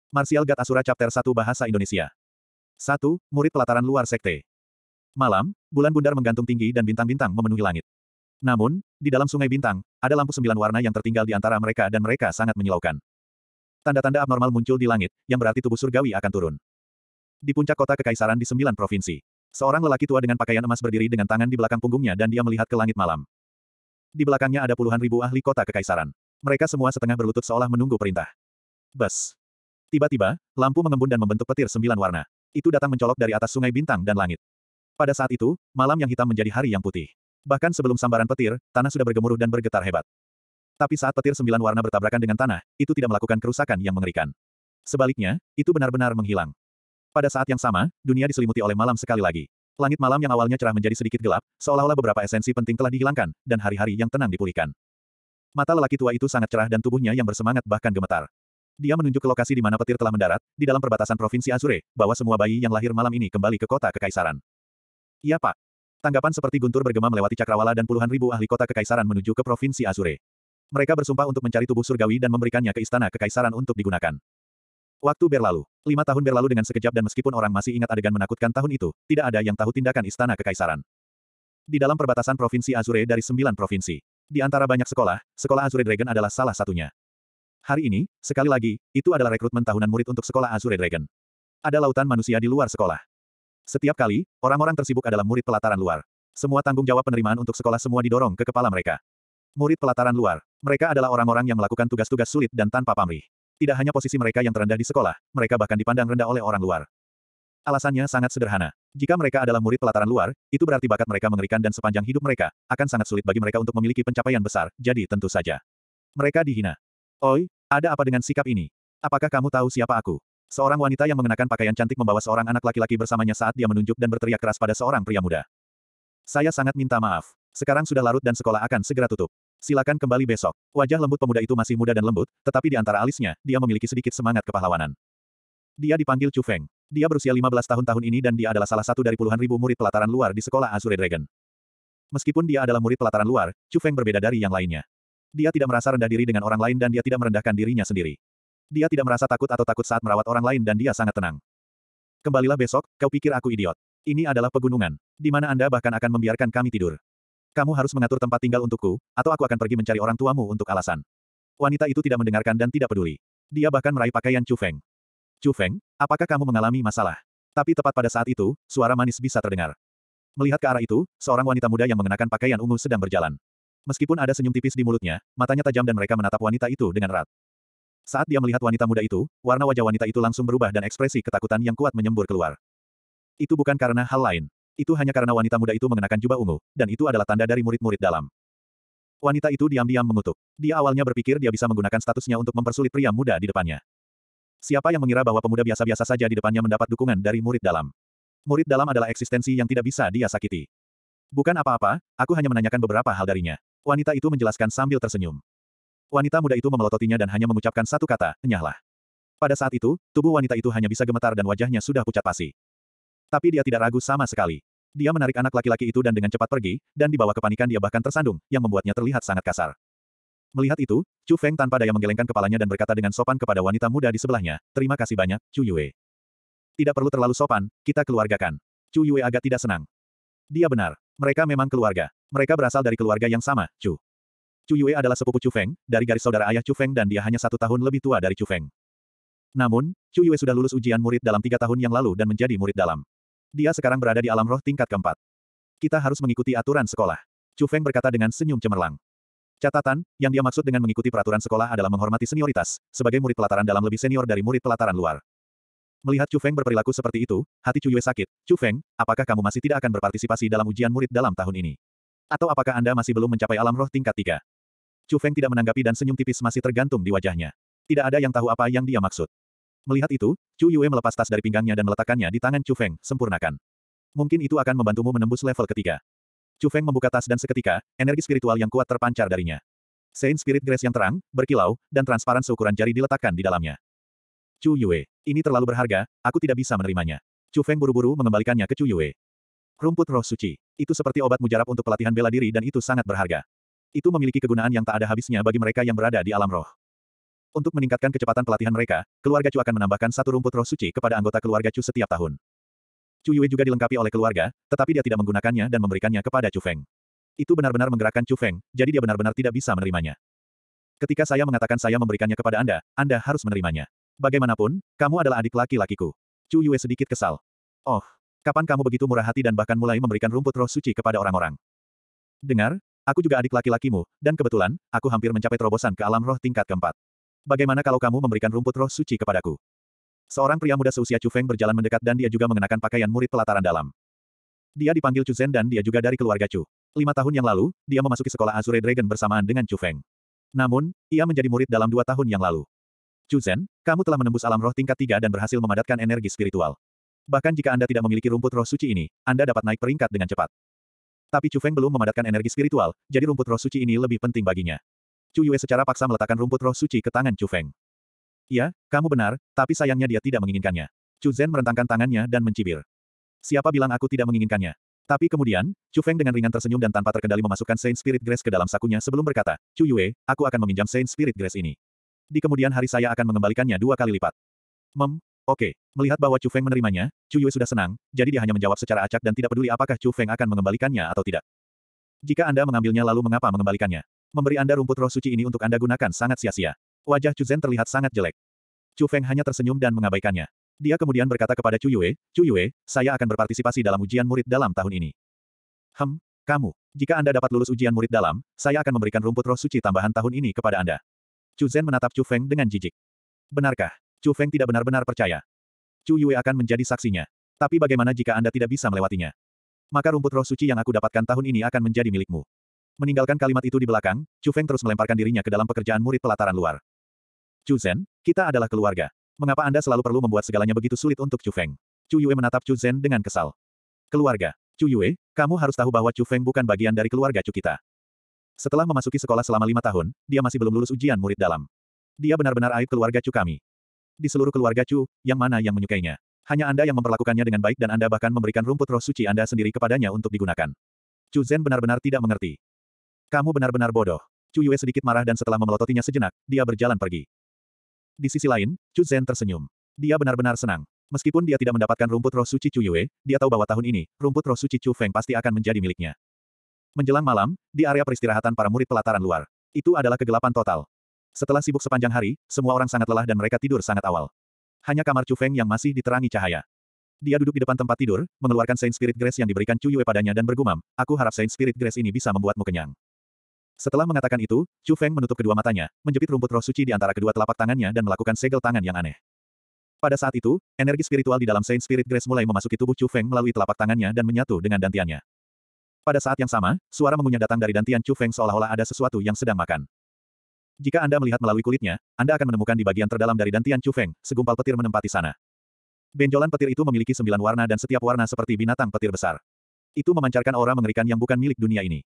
Martial God Asura Chapter 1 Bahasa Indonesia. 1. Murid pelataran luar sekte. Malam, bulan bundar menggantung tinggi dan bintang-bintang memenuhi langit. Namun, di dalam sungai bintang, ada lampu 9 warna yang tertinggal di antara mereka dan mereka sangat menyilaukan. Tanda-tanda abnormal muncul di langit, yang berarti tubuh surgawi akan turun. Di puncak kota kekaisaran di 9 provinsi, seorang lelaki tua dengan pakaian emas berdiri dengan tangan di belakang punggungnya dan dia melihat ke langit malam. Di belakangnya ada puluhan ribu ahli kota kekaisaran. Mereka semua setengah berlutut seolah menunggu perintah. Bus. Tiba-tiba, lampu mengembun dan membentuk petir 9 warna. Itu datang mencolok dari atas sungai bintang dan langit. Pada saat itu, malam yang hitam menjadi hari yang putih. Bahkan sebelum sambaran petir, tanah sudah bergemuruh dan bergetar hebat. Tapi saat petir 9 warna bertabrakan dengan tanah, itu tidak melakukan kerusakan yang mengerikan. Sebaliknya, itu benar-benar menghilang. Pada saat yang sama, dunia diselimuti oleh malam sekali lagi. Langit malam yang awalnya cerah menjadi sedikit gelap, seolah-olah beberapa esensi penting telah dihilangkan, dan hari-hari yang tenang dipulihkan. Mata lelaki tua itu sangat cerah dan tubuhnya yang bersemangat bahkan gemetar. Dia menunjuk ke lokasi di mana petir telah mendarat, di dalam perbatasan Provinsi Azure, bahwa semua bayi yang lahir malam ini kembali ke kota kekaisaran. Iya Pak. Tanggapan seperti guntur bergema melewati cakrawala dan puluhan ribu ahli kota kekaisaran menuju ke Provinsi Azure. Mereka bersumpah untuk mencari tubuh surgawi dan memberikannya ke istana kekaisaran untuk digunakan. Waktu berlalu. 5 tahun berlalu dengan sekejap dan meskipun orang masih ingat adegan menakutkan tahun itu, tidak ada yang tahu tindakan istana kekaisaran. Di dalam perbatasan Provinsi Azure dari 9 provinsi. Di antara banyak sekolah, sekolah Azure Dragon adalah salah satunya. Hari ini, sekali lagi, itu adalah rekrutmen tahunan murid untuk sekolah Azure Dragon. Ada lautan manusia di luar sekolah. Setiap kali, orang-orang tersibuk adalah murid pelataran luar. Semua tanggung jawab penerimaan untuk sekolah semua didorong ke kepala mereka. Murid pelataran luar. Mereka adalah orang-orang yang melakukan tugas-tugas sulit dan tanpa pamrih. Tidak hanya posisi mereka yang terendah di sekolah, mereka bahkan dipandang rendah oleh orang luar. Alasannya sangat sederhana. Jika mereka adalah murid pelataran luar, itu berarti bakat mereka mengerikan dan sepanjang hidup mereka, akan sangat sulit bagi mereka untuk memiliki pencapaian besar, jadi tentu saja. Mereka dihina. Oi, ada apa dengan sikap ini? Apakah kamu tahu siapa aku? Seorang wanita yang mengenakan pakaian cantik membawa seorang anak laki-laki bersamanya saat dia menunjuk dan berteriak keras pada seorang pria muda. Saya sangat minta maaf. Sekarang sudah larut dan sekolah akan segera tutup. Silakan kembali besok. Wajah lembut pemuda itu masih muda dan lembut, tetapi di antara alisnya, dia memiliki sedikit semangat kepahlawanan. Dia dipanggil Chu Feng. Dia berusia 15 tahun ini dan dia adalah salah satu dari puluhan ribu murid pelataran luar di sekolah Azure Dragon. Meskipun dia adalah murid pelataran luar, Chu Feng berbeda dari yang lainnya. Dia tidak merasa rendah diri dengan orang lain dan dia tidak merendahkan dirinya sendiri. Dia tidak merasa takut atau takut saat merawat orang lain dan dia sangat tenang. Kembalilah besok, kau pikir aku idiot. Ini adalah pegunungan, di mana Anda bahkan akan membiarkan kami tidur. Kamu harus mengatur tempat tinggal untukku, atau aku akan pergi mencari orang tuamu untuk alasan. Wanita itu tidak mendengarkan dan tidak peduli. Dia bahkan meraih pakaian Chu Feng. Chu Feng, apakah kamu mengalami masalah? Tapi tepat pada saat itu, suara manis bisa terdengar. Melihat ke arah itu, seorang wanita muda yang mengenakan pakaian ungu sedang berjalan. Meskipun ada senyum tipis di mulutnya, matanya tajam dan mereka menatap wanita itu dengan erat. Saat dia melihat wanita muda itu, warna wajah wanita itu langsung berubah dan ekspresi ketakutan yang kuat menyembur keluar. Itu bukan karena hal lain. Itu hanya karena wanita muda itu mengenakan jubah ungu, dan itu adalah tanda dari murid-murid dalam. Wanita itu diam-diam mengutuk. Dia awalnya berpikir dia bisa menggunakan statusnya untuk mempersulit pria muda di depannya. Siapa yang mengira bahwa pemuda biasa-biasa saja di depannya mendapat dukungan dari murid dalam? Murid dalam adalah eksistensi yang tidak bisa dia sakiti. Bukan apa-apa, aku hanya menanyakan beberapa hal darinya. Wanita itu menjelaskan sambil tersenyum. Wanita muda itu memelototinya dan hanya mengucapkan satu kata, enyahlah. Pada saat itu, tubuh wanita itu hanya bisa gemetar dan wajahnya sudah pucat pasi. Tapi dia tidak ragu sama sekali. Dia menarik anak laki-laki itu dan dengan cepat pergi, dan di bawah kepanikan dia bahkan tersandung, yang membuatnya terlihat sangat kasar. Melihat itu, Chu Feng tanpa daya menggelengkan kepalanya dan berkata dengan sopan kepada wanita muda di sebelahnya, terima kasih banyak, Chu Yue. Tidak perlu terlalu sopan, kita keluargakan. Chu Yue agak tidak senang. Dia benar. Mereka memang keluarga. Mereka berasal dari keluarga yang sama, Chu. Chu Yue adalah sepupu Chu Feng, dari garis saudara ayah Chu Feng dan dia hanya 1 tahun lebih tua dari Chu Feng. Namun, Chu Yue sudah lulus ujian murid dalam 3 tahun yang lalu dan menjadi murid dalam. Dia sekarang berada di alam roh tingkat keempat. Kita harus mengikuti aturan sekolah. Chu Feng berkata dengan senyum cemerlang. Catatan, yang dia maksud dengan mengikuti peraturan sekolah adalah menghormati senioritas, sebagai murid pelataran dalam lebih senior dari murid pelataran luar. Melihat Chu Feng berperilaku seperti itu, hati Chu Yue sakit. Chu Feng, apakah kamu masih tidak akan berpartisipasi dalam ujian murid dalam tahun ini? Atau apakah Anda masih belum mencapai alam roh tingkat 3? Chu Feng tidak menanggapi dan senyum tipis masih tergantung di wajahnya. Tidak ada yang tahu apa yang dia maksud. Melihat itu, Chu Yue melepas tas dari pinggangnya dan meletakkannya di tangan Chu Feng, sempurnakan. Mungkin itu akan membantumu menembus level ketiga. Chu Feng membuka tas dan seketika, energi spiritual yang kuat terpancar darinya. Saint Spirit Grace yang terang, berkilau, dan transparan seukuran jari diletakkan di dalamnya. Chu Yue, ini terlalu berharga, aku tidak bisa menerimanya. Chu Feng buru-buru mengembalikannya ke Chu Yue. Rumput roh suci. Itu seperti obat mujarab untuk pelatihan bela diri dan itu sangat berharga. Itu memiliki kegunaan yang tak ada habisnya bagi mereka yang berada di alam roh. Untuk meningkatkan kecepatan pelatihan mereka, keluarga Chu akan menambahkan satu rumput roh suci kepada anggota keluarga Chu setiap tahun. Chu Yue juga dilengkapi oleh keluarga, tetapi dia tidak menggunakannya dan memberikannya kepada Chu Feng. Itu benar-benar menggerakkan Chu Feng, jadi dia benar-benar tidak bisa menerimanya. Ketika saya mengatakan saya memberikannya kepada Anda harus menerimanya. Bagaimanapun, kamu adalah adik laki-lakiku. Chu Yue sedikit kesal. Oh, kapan kamu begitu murah hati dan bahkan mulai memberikan rumput roh suci kepada orang-orang? Dengar, aku juga adik laki-lakimu, dan kebetulan, aku hampir mencapai terobosan ke alam roh tingkat keempat. Bagaimana kalau kamu memberikan rumput roh suci kepadaku? Seorang pria muda seusia Chu Feng berjalan mendekat dan dia juga mengenakan pakaian murid pelataran dalam. Dia dipanggil Chu Zhen dan dia juga dari keluarga Chu. 5 tahun yang lalu, dia memasuki sekolah Azure Dragon bersamaan dengan Chu Feng. Namun, ia menjadi murid dalam 2 tahun yang lalu. Chu Zhen, kamu telah menembus alam roh tingkat 3 dan berhasil memadatkan energi spiritual. Bahkan jika Anda tidak memiliki rumput roh suci ini, Anda dapat naik peringkat dengan cepat. Tapi Chu Feng belum memadatkan energi spiritual, jadi rumput roh suci ini lebih penting baginya. Chu Yue secara paksa meletakkan rumput roh suci ke tangan Chu Feng. Ya, kamu benar, tapi sayangnya dia tidak menginginkannya. Chu Zhen merentangkan tangannya dan mencibir. Siapa bilang aku tidak menginginkannya? Tapi kemudian, Chu Feng dengan ringan tersenyum dan tanpa terkendali memasukkan Saint Spirit Grace ke dalam sakunya sebelum berkata, Chu Yue, aku akan meminjam Saint Spirit Grace ini. Di kemudian hari saya akan mengembalikannya 2 kali lipat. Oke. Melihat bahwa Chu Feng menerimanya, Chu Yue sudah senang, jadi dia hanya menjawab secara acak dan tidak peduli apakah Chu Feng akan mengembalikannya atau tidak. Jika Anda mengambilnya lalu mengapa mengembalikannya? Memberi Anda rumput roh suci ini untuk Anda gunakan sangat sia-sia. Wajah Chu Zhen terlihat sangat jelek. Chu Feng hanya tersenyum dan mengabaikannya. Dia kemudian berkata kepada Chu Yue, saya akan berpartisipasi dalam ujian murid dalam tahun ini. Kamu. Jika Anda dapat lulus ujian murid dalam, saya akan memberikan rumput roh suci tambahan tahun ini kepada Anda. Chu Zhen menatap Chu Feng dengan jijik. Benarkah? Chu Feng tidak benar-benar percaya. Chu Yue akan menjadi saksinya. Tapi bagaimana jika Anda tidak bisa melewatinya? Maka rumput roh suci yang aku dapatkan tahun ini akan menjadi milikmu. Meninggalkan kalimat itu di belakang, Chu Feng terus melemparkan dirinya ke dalam pekerjaan murid pelataran luar. Chu Zhen, kita adalah keluarga. Mengapa Anda selalu perlu membuat segalanya begitu sulit untuk Chu Feng? Chu Yue menatap Chu Zhen dengan kesal. Keluarga. Chu Yue, kamu harus tahu bahwa Chu Feng bukan bagian dari keluarga Chu kita. Setelah memasuki sekolah selama 5 tahun, dia masih belum lulus ujian murid dalam. Dia benar-benar aib keluarga Chu kami. Di seluruh keluarga Chu, yang mana yang menyukainya? Hanya Anda yang memperlakukannya dengan baik dan Anda bahkan memberikan rumput roh suci Anda sendiri kepadanya untuk digunakan. Chu Zhen benar-benar tidak mengerti. Kamu benar-benar bodoh. Chu Yue sedikit marah dan setelah memelototinya sejenak, dia berjalan pergi. Di sisi lain, Chu Zhen tersenyum. Dia benar-benar senang. Meskipun dia tidak mendapatkan rumput roh suci Chu Yue, dia tahu bahwa tahun ini, rumput roh suci Chu Feng pasti akan menjadi miliknya. Menjelang malam, di area peristirahatan para murid pelataran luar. Itu adalah kegelapan total. Setelah sibuk sepanjang hari, semua orang sangat lelah dan mereka tidur sangat awal. Hanya kamar Chu Feng yang masih diterangi cahaya. Dia duduk di depan tempat tidur, mengeluarkan Saint Spirit Grace yang diberikan Chu Yue padanya dan bergumam, aku harap Saint Spirit Grace ini bisa membuatmu kenyang. Setelah mengatakan itu, Chu Feng menutup kedua matanya, menjepit rumput roh suci di antara kedua telapak tangannya dan melakukan segel tangan yang aneh. Pada saat itu, energi spiritual di dalam Saint Spirit Grace mulai memasuki tubuh Chu Feng melalui telapak tangannya dan menyatu dengan dantiannya. Pada saat yang sama, suara mengunyah datang dari dantian Chu Feng seolah-olah ada sesuatu yang sedang makan. Jika Anda melihat melalui kulitnya, Anda akan menemukan di bagian terdalam dari dantian Chu Feng, segumpal petir menempati sana. Benjolan petir itu memiliki 9 warna dan setiap warna seperti binatang petir besar. Itu memancarkan aura mengerikan yang bukan milik dunia ini.